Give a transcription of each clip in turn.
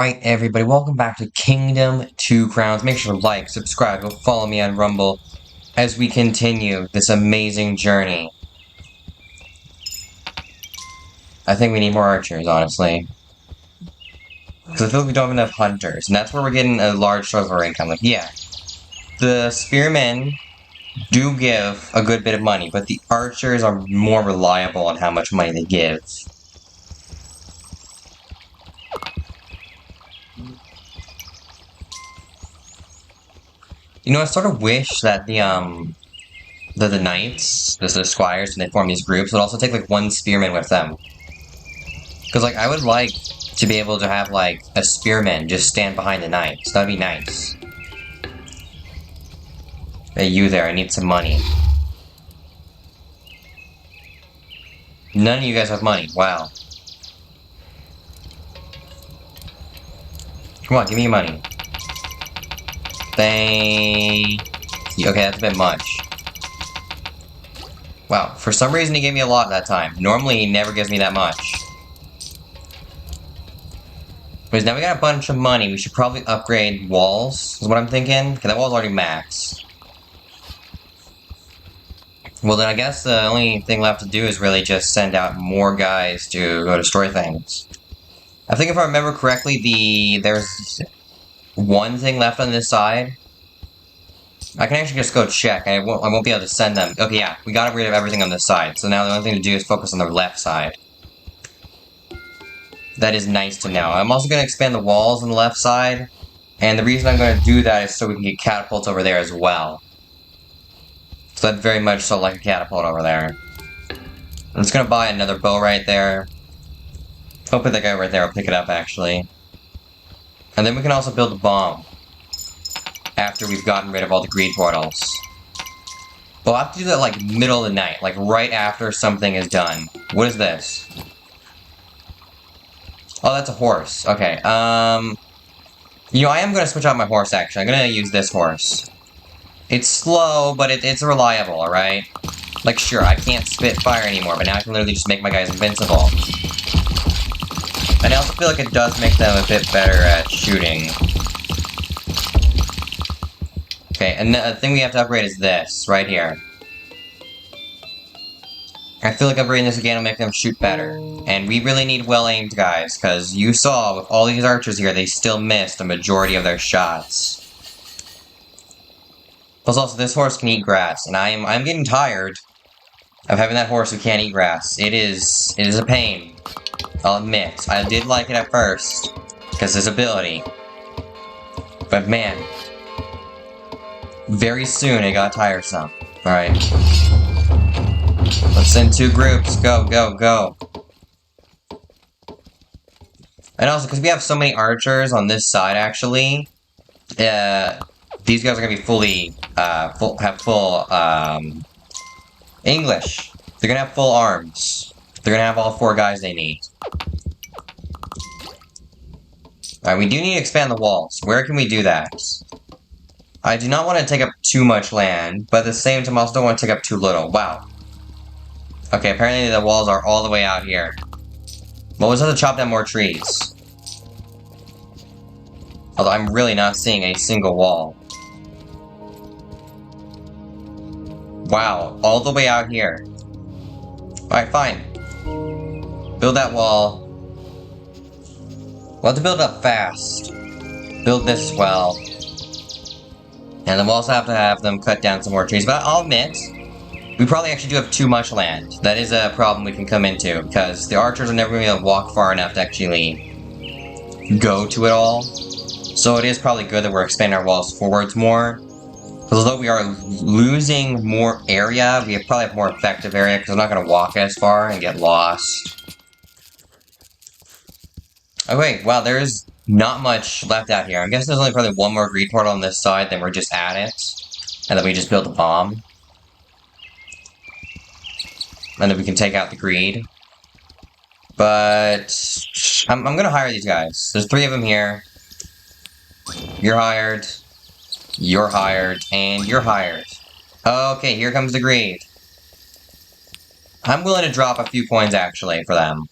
Alright, everybody, welcome back to Kingdom 2 Crowns. Make sure to like, subscribe, go follow me on Rumble as we continue this amazing journey. I think we need more archers, honestly. Because I feel like we don't have enough hunters, and that's where we're getting a large source of our income. Like, yeah, the spearmen do give a good bit of money, but the archers are more reliable on how much money they give. You know, I sort of wish that the knights, the squires, when they form these groups, would also take, like, one spearman with them. Because, like, I would like to be able to have, like, a spearman just stand behind the knights. That'd be nice. Hey, you there, I need some money. None of you guys have money. Wow. Come on, give me your money. Thank you. Okay, that's a bit much. Wow, for some reason he gave me a lot that time. Normally he never gives me that much. Because now we got a bunch of money, we should probably upgrade walls, is what I'm thinking. Okay, that wall's already maxed. Well then I guess the only thing left to do is really just send out more guys to go destroy things. I think if I remember correctly, there's one thing left on this side. I can actually just go check. I won't be able to send them. Okay, yeah, we got rid of everything on this side. So now the only thing to do is focus on the left side. That is nice to know. I'm also going to expand the walls on the left side. And the reason I'm going to do that is so we can get catapults over there as well. So I'd very much so like a catapult over there. I'm just going to buy another bow right there. Hopefully that guy right there will pick it up, actually. And then we can also build a bomb. After we've gotten rid of all the greed portals. We'll have to do that, like, middle of the night. Like, right after something is done. What is this? Oh, that's a horse. Okay, you know, I am gonna switch out my horse, actually. I'm gonna use this horse. It's slow, but it's reliable, alright? Like, sure, I can't spit fire anymore, but now I can literally just make my guys invincible. And I also feel like it does make them a bit better at shooting. Okay, and the thing we have to upgrade is this, right here. I feel like upgrading this again will make them shoot better. And we really need well-aimed guys, because you saw, with all these archers here, they still missed a majority of their shots. Plus also, this horse can eat grass, and I'm getting tired of having that horse who can't eat grass. It is a pain. I'll admit. I did like it at first, because his ability. But man, very soon it got tiresome. Alright. Let's send 2 groups. Go, go, go. And also, because we have so many archers on this side, actually, these guys are going to be fully, have full, English. They're going to have full arms. They're going to have all 4 guys they need. Alright, we do need to expand the walls. Where can we do that? I do not want to take up too much land, but at the same time, I also don't want to take up too little. Wow. Okay, apparently the walls are all the way out here. Well, we'll just have to chop down more trees. Although I'm really not seeing a single wall. Wow, all the way out here. Alright, fine. Build that wall. We'll have to build it up fast. Build this well. And then we'll also have to have them cut down some more trees. But I'll admit, we probably actually do have too much land. That is a problem we can come into, because the archers are never going to walk far enough to actually go to it all. So it is probably good that we're expanding our walls forwards more. Because although we are losing more area, we probably have more effective area, because I'm not going to walk as far and get lost. Okay, wow, there's not much left out here. I guess there's only probably one more greed portal on this side, then we're just at it. And then we just build a bomb. And then we can take out the greed. But I'm gonna hire these guys. There's 3 of them here. You're hired. You're hired. And you're hired. Okay, here comes the greed. I'm willing to drop a few coins, actually, for them.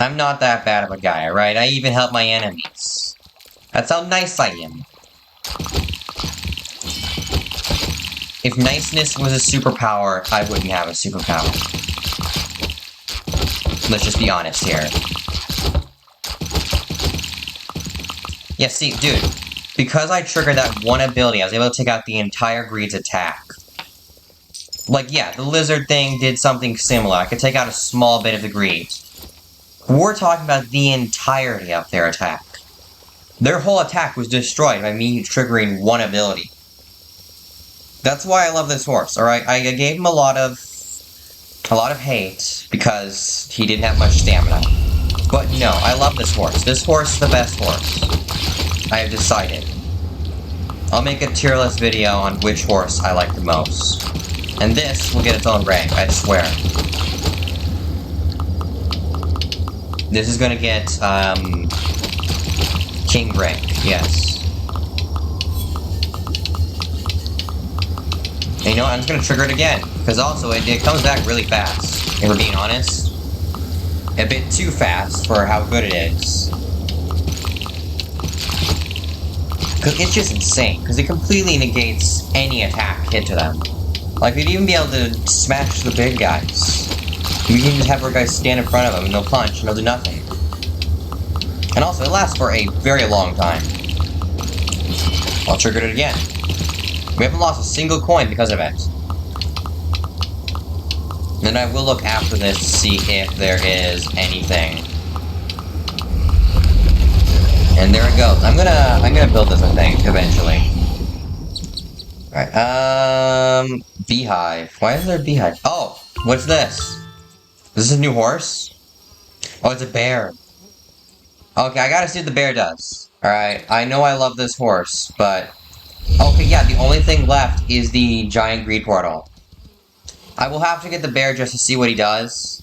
I'm not that bad of a guy, alright? I even help my enemies. That's how nice I am. If niceness was a superpower, I wouldn't have a superpower. Let's just be honest here. Yeah, see, dude, because I triggered that one ability, I was able to take out the entire Greed's attack. Like, yeah, the lizard thing did something similar. I could take out a small bit of the Greed. We're talking about the entirety of their attack. Their whole attack was destroyed by me triggering one ability. That's why I love this horse, alright? I gave him a lot of hate because he didn't have much stamina. But no, I love this horse. This horse is the best horse. I have decided. I'll make a tier list video on which horse I like the most. And this will get its own rank, I swear. This is gonna get, King rank, yes. And you know what, I'm just gonna trigger it again. Because also, it comes back really fast. If we're being honest. A bit too fast for how good it is. Because it's just insane. Because it completely negates any attack hit to them. Like, we'd even be able to smash the big guys. We can just have our guys stand in front of them and they'll punch and they'll do nothing. And also, it lasts for a very long time. I'll trigger it again. We haven't lost a single coin because of it. Then I will look after this to see if there is anything. And there it goes. I'm gonna build this, I think, eventually. Alright, beehive. Why is there a beehive? Oh, what's this? Is this a new horse? Oh, it's a bear. Okay, I gotta see what the bear does. Alright, I know I love this horse, but... Okay, yeah, the only thing left is the giant greed portal. I will have to get the bear just to see what he does.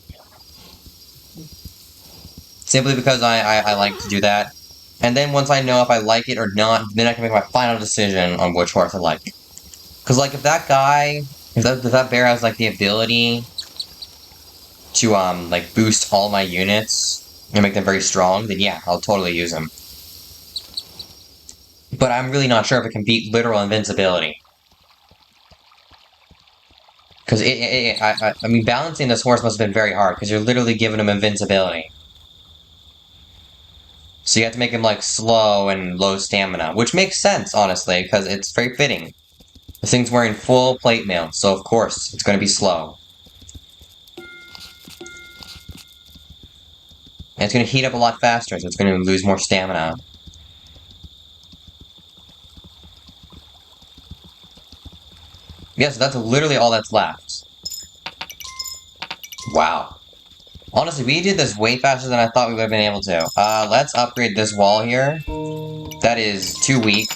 Simply because I like to do that. And then once I know if I like it or not, then I can make my final decision on which horse I like. Because, like, if that guy... If that bear has, like, the ability to, like, boost all my units and make them very strong, then yeah, I'll totally use him. But I'm really not sure if it can beat literal invincibility. Because I mean, balancing this horse must have been very hard, because you're literally giving him invincibility. So you have to make him, like, slow and low stamina, which makes sense, honestly, because it's very fitting. This thing's wearing full plate mail, so of course, it's going to be slow. And it's going to heat up a lot faster, so it's going to lose more stamina. Yes, that's literally all that's left. Wow. Honestly, we did this way faster than I thought we would have been able to. Let's upgrade this wall here. That is too weak.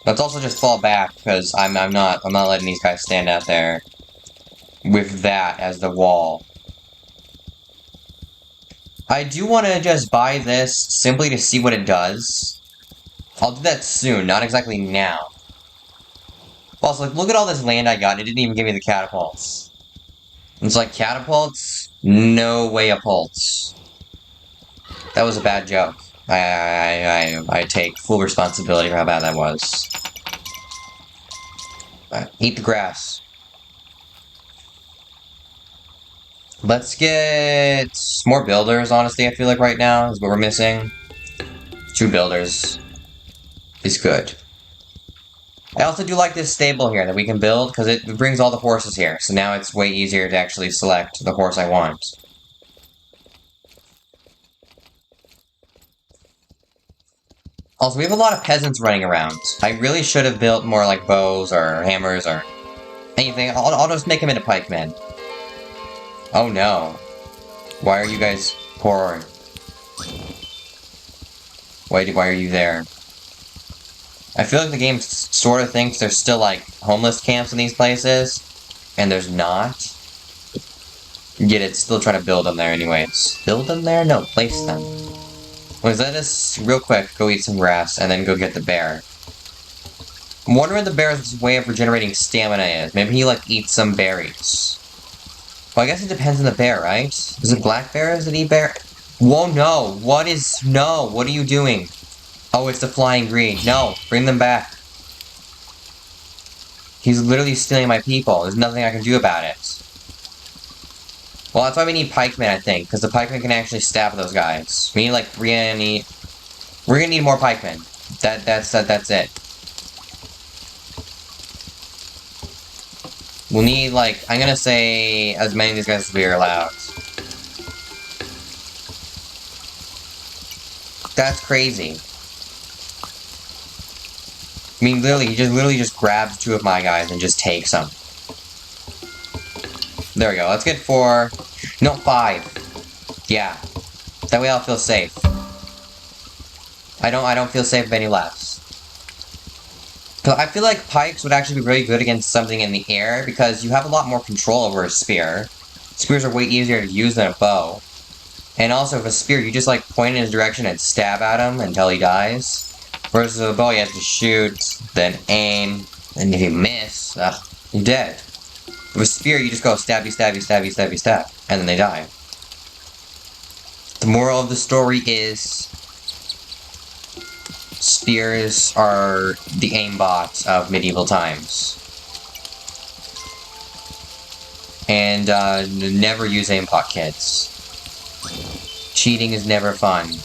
Let's also just fall back, because I'm not letting these guys stand out there with that as the wall. I do want to just buy this simply to see what it does. I'll do that soon, not exactly now. Also, like, look at all this land I got, and it didn't even give me the catapults. It's like, catapults? No way a pulse. That was a bad joke. I take full responsibility for how bad that was. Eat the grass. Let's get more builders, honestly, I feel like right now is what we're missing. 2 builders is good. I also do like this stable here that we can build, because it brings all the horses here, so now it's way easier to actually select the horse I want. Also, we have a lot of peasants running around. I really should have built more, like, bows or hammers or anything. I'll just make them into pikemen. Oh no. Why are you guys poor? Why are you there? I feel like the game sort of thinks there's still, like, homeless camps in these places, and there's not. Yet it's still trying to build them there anyways. Build them there? No, place them. Let us, real quick, go eat some grass, and then go get the bear. I'm wondering what the bear's way of regenerating stamina is. Maybe he, like, eats some berries. Well, I guess it depends on the bear, right? Is it black bear? Is it e-bear? Whoa, no! What is... No! What are you doing? Oh, it's the flying green. No! Bring them back. He's literally stealing my people. There's nothing I can do about it. Well, that's why we need pikemen, I think. Because the pikemen can actually stab those guys. We need, like, we're gonna need more pikemen. That's it. We'll need, like, I'm gonna say as many of these guys as we are allowed. That's crazy. I mean, literally, he just literally just grabs 2 of my guys and just takes them. There we go. Let's get 4. No, 5. Yeah. That way I'll feel safe. I don't feel safe with any less. So I feel like pikes would actually be really good against something in the air because you have a lot more control over a spear. Spears are way easier to use than a bow. And also, with a spear, you just like point in his direction and stab at him until he dies. Versus a bow, you have to shoot, then aim, and if you miss, you're dead. With a spear, you just go stabby, stabby, stabby, stabby, stab, and then they die. The moral of the story is spears are the aimbot of medieval times. And never use aimbot kits. Cheating is never fun.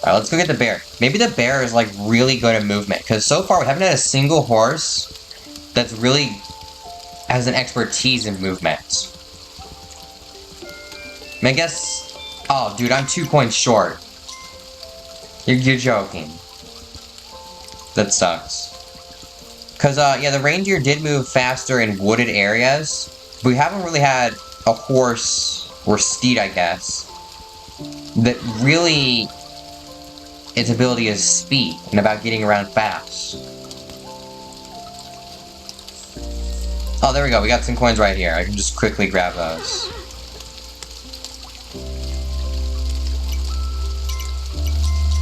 Alright, let's go get the bear. Maybe the bear is like really good at movement, because so far we haven't had a single horse that's really has an expertise in movement. I mean, I guess... Oh, dude, I'm 2 coins short. You're joking. That sucks. Because, yeah, the reindeer did move faster in wooded areas. But we haven't really had a horse, or steed, I guess, that really... its ability is speed, and about getting around fast. Oh, there we go. We got some coins right here. I can just quickly grab those.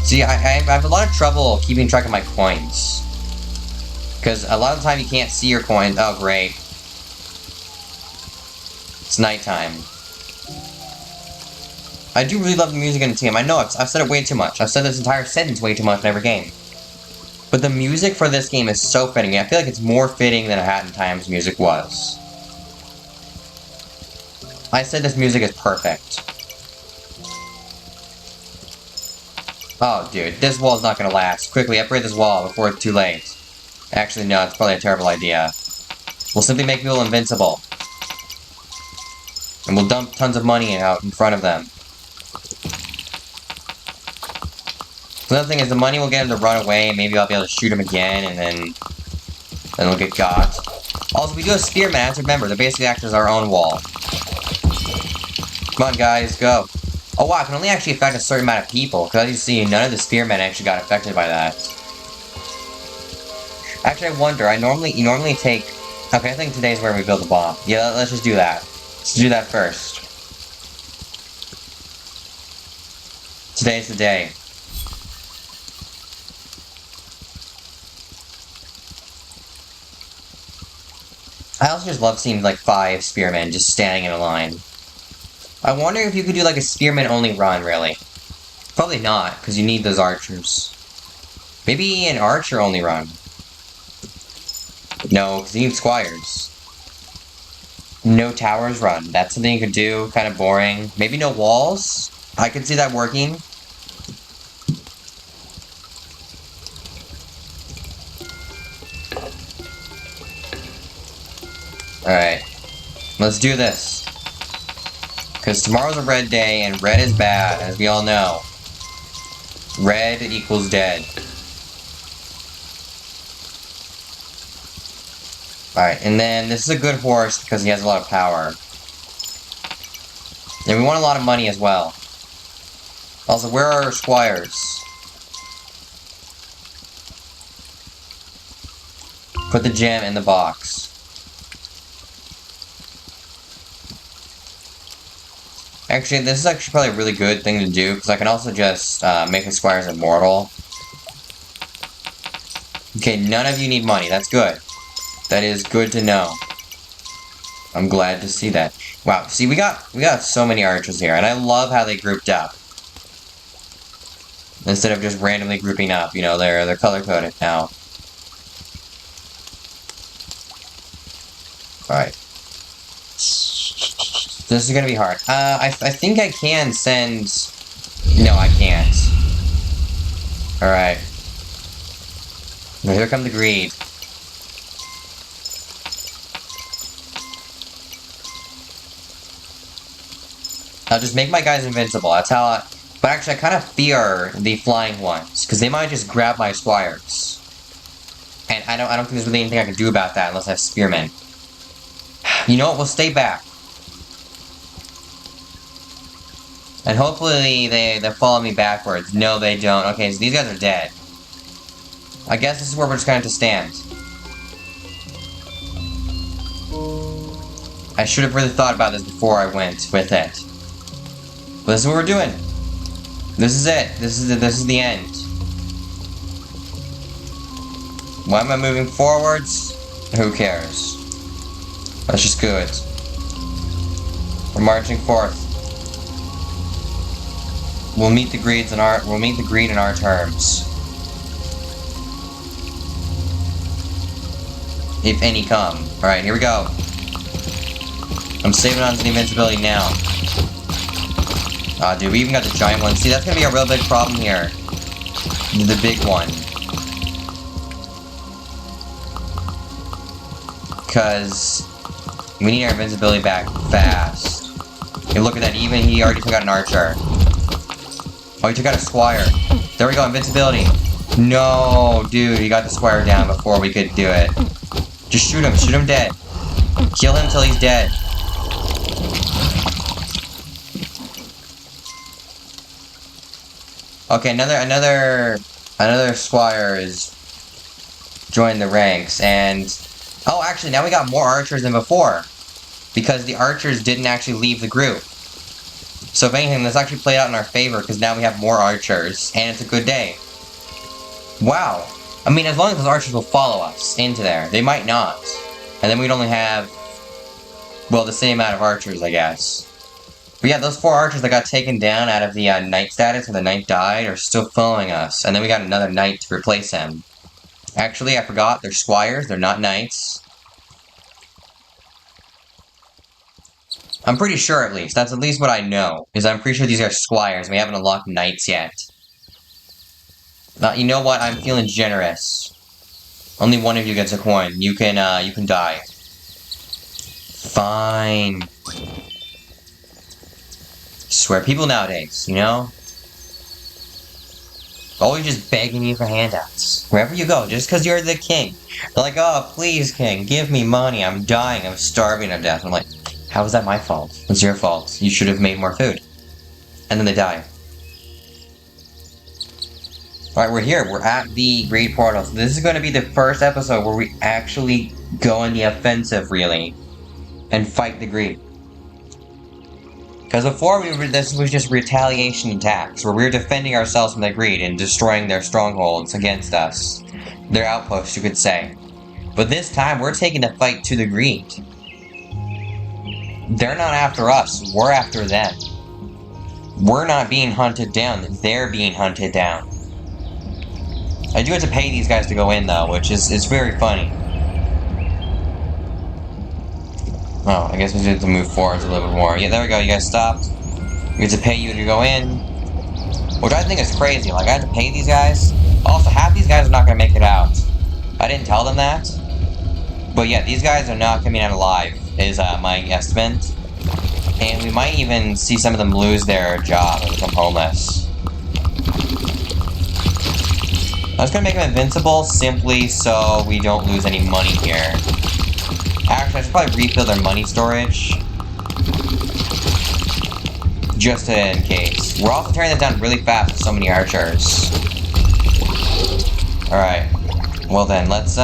See, I have a lot of trouble keeping track of my coins. Because a lot of the time you can't see your coins. Oh, great. It's nighttime. I do really love the music in the team. I know, I've said it way too much. I've said this entire sentence way too much in every game. But the music for this game is so fitting. I feel like it's more fitting than Hat in Time's music was. I said this music is perfect. Oh, dude, this wall's not gonna last. Quickly, upgrade this wall before it's too late. Actually, no, it's probably a terrible idea. We'll simply make people invincible. And we'll dump tons of money out in front of them. The other thing is the money will get him to run away, and maybe I'll be able to shoot him again, and then he'll get got. Also, we do have spearmen, I have to remember, they basically act as our own wall. Come on, guys, go. Oh wow, it can only actually affect a certain amount of people, because as you see, none of the spearmen actually got affected by that. Actually, I wonder, you normally take... Okay, I think today's where we build the bomb. Yeah, let's just do that. Let's do that first. Today's the day. I also just love seeing, like, 5 spearmen just standing in a line. I wonder if you could do, like, a spearman-only run, really. Probably not, because you need those archers. Maybe an archer-only run. No, because you need squires. No towers run. That's something you could do, kind of boring. Maybe no walls? I could see that working. Alright. Let's do this. Because tomorrow's a red day, and red is bad, as we all know. Red equals dead. Alright, and then this is a good horse because he has a lot of power. And we want a lot of money as well. Also, where are our squires? Put the gem in the box. Actually, this is actually probably a really good thing to do, because I can also just make the squires immortal. Okay, none of you need money, that's good. That is good to know. I'm glad to see that. Wow, see, we got so many archers here, and I love how they grouped up. Instead of just randomly grouping up, you know, they're color-coded now. Alright. This is gonna be hard. I think I can send... No, I can't. Alright. Now here come the greed. I'll just make my guys invincible. That's how I... But actually, I kind of fear the flying ones, because they might just grab my squires. And I don't think there's really anything I can do about that unless I have spearmen. You know what? We'll stay back. And hopefully they follow me backwards. No, they don't. Okay, so these guys are dead. I guess this is where we're just going to have to stand. I should have really thought about this before I went with it. But this is what we're doing. This is it. This is the end. Why am I moving forwards? Who cares? Let's just do it. We're marching forth. We'll meet the greed in our terms. If any come. Alright, here we go. I'm saving on to the invincibility now. Dude, we even got the giant one. See, that's gonna be a real big problem here. The big one. Because we need our invincibility back fast. Hey, look at that. Even he already took out an archer. Oh, he took out a squire. There we go, invincibility. No, dude, he got the squire down before we could do it. Just shoot him dead. Kill him till he's dead. Okay, another squire is joined the ranks, and oh, actually, now we got more archers than before, because the archers didn't actually leave the group. So if anything, this actually played out in our favor, because now we have more archers, and it's a good day. Wow. I mean, as long as those archers will follow us into there. They might not. And then we'd only have, well, the same amount of archers, I guess. But yeah, those 4 archers that got taken down out of the knight status when the knight died are still following us. And then we got another knight to replace him. Actually, I forgot, they're squires, they're not knights. I'm pretty sure, at least. That's at least what I know. Is I'm pretty sure these are squires, and we haven't unlocked knights yet. You know what? I'm feeling generous. Only one of you gets a coin. You can die. Fine. Swear, people nowadays, you know? Always just begging you for handouts. Wherever you go, just because you're the king. They're like, oh, please, king, give me money. I'm dying. I'm starving to death. I'm like, how is that my fault? It's your fault. You should have made more food. And then they die. Alright, we're here. We're at the Greed Portal. So this is going to be the first episode where we actually go on the offensive, really. And fight the Greed. Because before, this was just retaliation attacks, where we were defending ourselves from the Greed and destroying their strongholds against us. Their outposts, you could say. But this time, we're taking the fight to the Greed. They're not after us, we're after them. We're not being hunted down, they're being hunted down. I do have to pay these guys to go in, though, which is very funny. Oh, I guess we have to move forwards a little bit more. Yeah, there we go, you guys stopped. We have to pay you to go in. Which I think is crazy, like, I have to pay these guys. Also, half these guys are not going to make it out. I didn't tell them that. But yeah, these guys are not coming out alive, is my estimate. And we might even see some of them lose their job and become homeless. I was going to make them invincible simply so we don't lose any money here. Actually, I should probably refill their money storage. Just in case. We're also tearing them down really fast with so many archers. Alright. Well then, let's,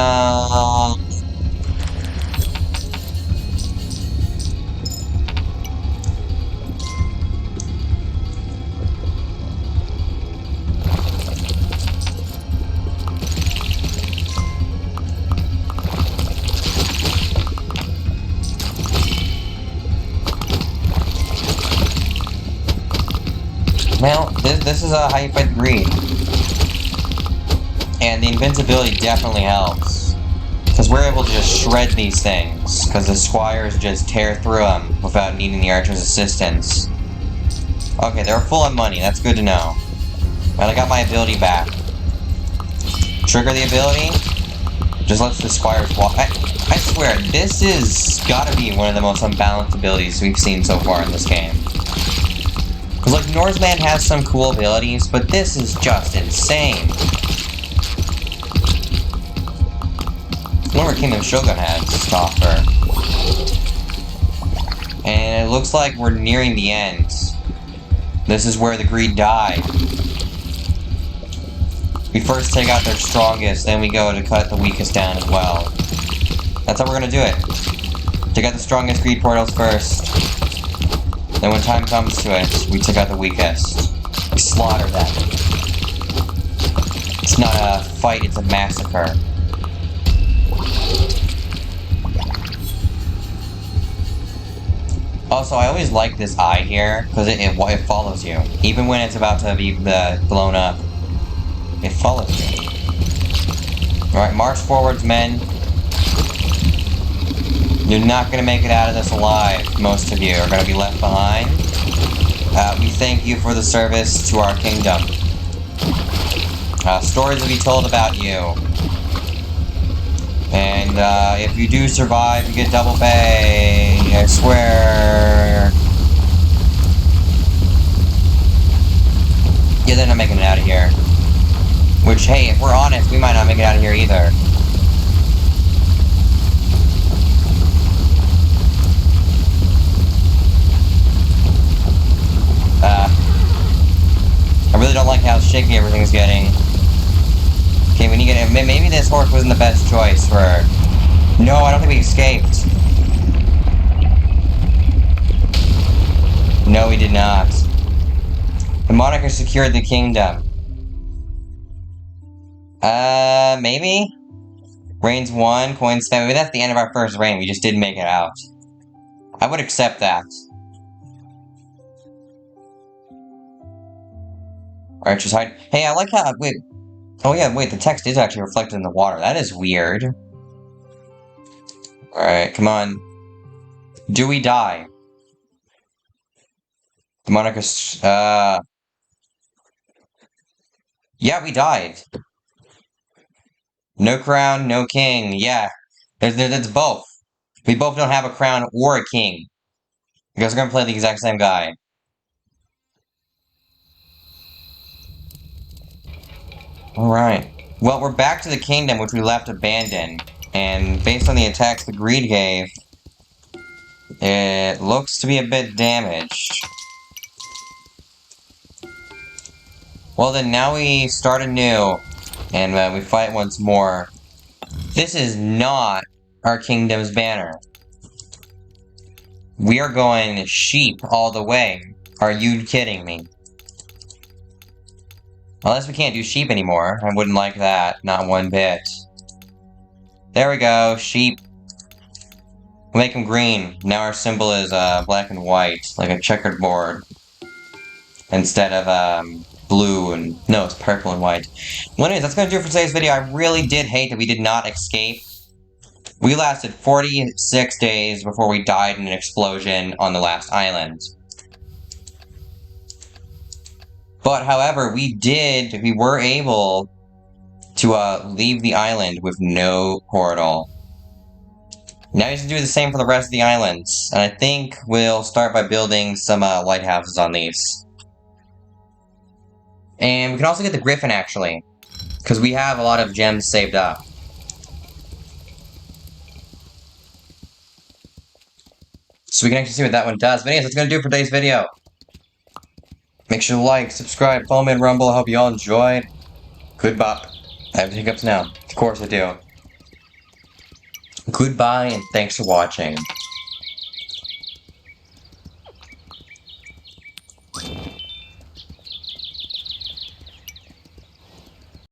Well, this is how you fight greed. And the invincibility definitely helps. Because we're able to just shred these things. Because the squires just tear through them without needing the archer's assistance. Okay, they're full of money. That's good to know. And I got my ability back. Trigger the ability. Just lets the squires walk. I swear, this is gotta be one of the most unbalanced abilities we've seen so far in this game. Because, like, Norseman has some cool abilities, but this is just insane. I wonder what Kingdom Shogun has to offer. And it looks like we're nearing the end. This is where the greed died. We first take out their strongest, then we go to cut the weakest down as well. That's how we're gonna do it. Take out the strongest greed portals first. Then when time comes to it, we take out the weakest. We slaughter them. It's not a fight, it's a massacre. Also, I always like this eye here, because it follows you. Even when it's about to be blown up. It follows you. Alright, march forwards, men. You're not gonna make it out of this alive. Most of you are gonna be left behind. We thank you for the service to our kingdom. Stories will be told about you. And, if you do survive, you get double pay. I swear. Yeah, they're not making it out of here. Which, hey, if we're honest, we might not make it out of here either. I really don't like how shaky everything's getting. Okay, we need to get... Maybe this horse wasn't the best choice for... No, I don't think we escaped. No, we did not. The monarch has secured the kingdom. Maybe? Reigns 1, coins 7. Maybe that's the end of our first reign. We just didn't make it out. I would accept that. Alright, just hide. Hey, I like how... Wait. Oh yeah, wait, the text is actually reflected in the water. That is weird. Alright, come on. Do we die? The monarch is... Yeah, we died. No crown, no king. Yeah. There's both. We both don't have a crown or a king. Because we're gonna play the exact same guy. Alright. Well, we're back to the kingdom which we left abandoned. And based on the attacks the greed gave, it looks to be a bit damaged. Well then, now we start anew. And we fight once more. This is not our kingdom's banner. We are going sheep all the way. Are you kidding me? Unless we can't do sheep anymore. I wouldn't like that. Not one bit. There we go. Sheep. We'll make them green. Now our symbol is black and white. Like a checkered board. Instead of blue and... No, it's purple and white. Well anyways, that's gonna do it for today's video. I really did hate that we did not escape. We lasted 46 days before we died in an explosion on the last island. But, however, we were able to leave the island with no portal. Now you have to do the same for the rest of the islands. And I think we'll start by building some lighthouses on these. And we can also get the Griffin, actually. Because we have a lot of gems saved up. So we can actually see what that one does. But anyways, that's going to do it for today's video. Make sure to like, subscribe, follow me on Rumble. I hope you all enjoyed. Goodbye. I have hiccups now. Of course I do. Goodbye, and thanks for watching.